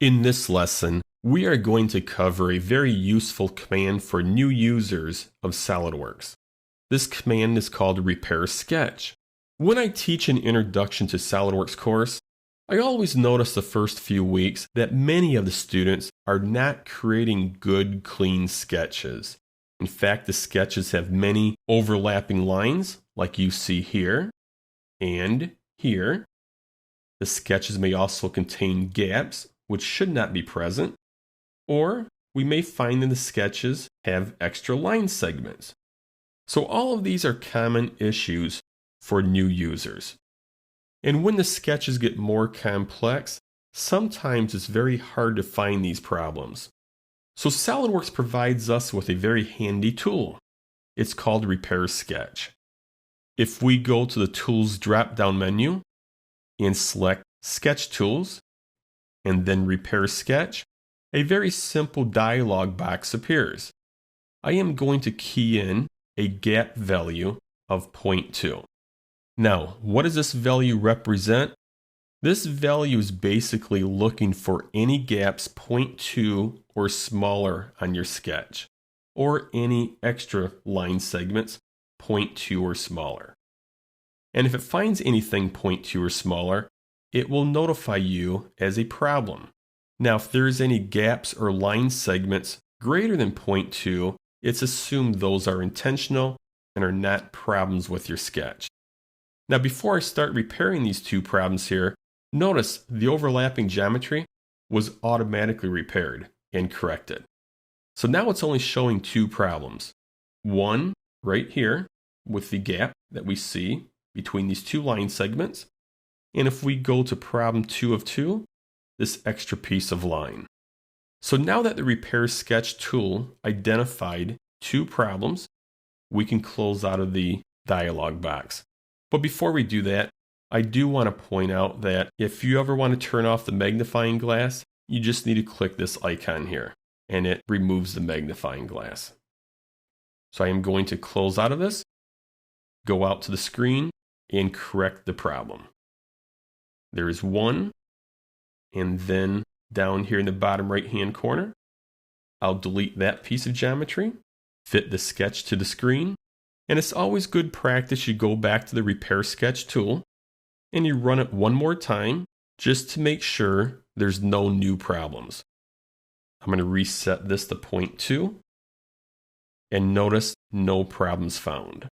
In this lesson, we are going to cover a very useful command for new users of SOLIDWORKS. This command is called Repair Sketch. When I teach an Introduction to SOLIDWORKS course, I always notice the first few weeks that many of the students are not creating good, clean sketches. In fact, the sketches have many overlapping lines, like you see here and here. The sketches may also contain gaps, which should not be present, or we may find that the sketches have extra line segments. So all of these are common issues for new users. And when the sketches get more complex, sometimes it's very hard to find these problems. So SOLIDWORKS provides us with a very handy tool. It's called Repair Sketch. If we go to the Tools drop-down menu and select Sketch Tools, and then Repair Sketch, a very simple dialog box appears. I am going to key in a gap value of 0.2. Now, what does this value represent? This value is basically looking for any gaps 0.2 or smaller on your sketch, or any extra line segments 0.2 or smaller. And if it finds anything 0.2 or smaller, it will notify you as a problem. Now, if there is any gaps or line segments greater than 0.2, it's assumed those are intentional and are not problems with your sketch. Now, before I start repairing these two problems here, notice the overlapping geometry was automatically repaired and corrected. So now it's only showing two problems. One right here with the gap that we see between these two line segments. And if we go to problem 2 of 2, this extra piece of line. So now that the Repair Sketch tool identified two problems, we can close out of the dialog box. But before we do that, I do want to point out that if you ever want to turn off the magnifying glass, you just need to click this icon here, and it removes the magnifying glass. So I am going to close out of this, go out to the screen, and correct the problem. There is one, and then down here in the bottom right-hand corner, I'll delete that piece of geometry, fit the sketch to the screen, and it's always good practice you go back to the Repair Sketch tool, and you run it one more time, just to make sure there's no new problems. I'm going to reset this to 0.2, and notice no problems found.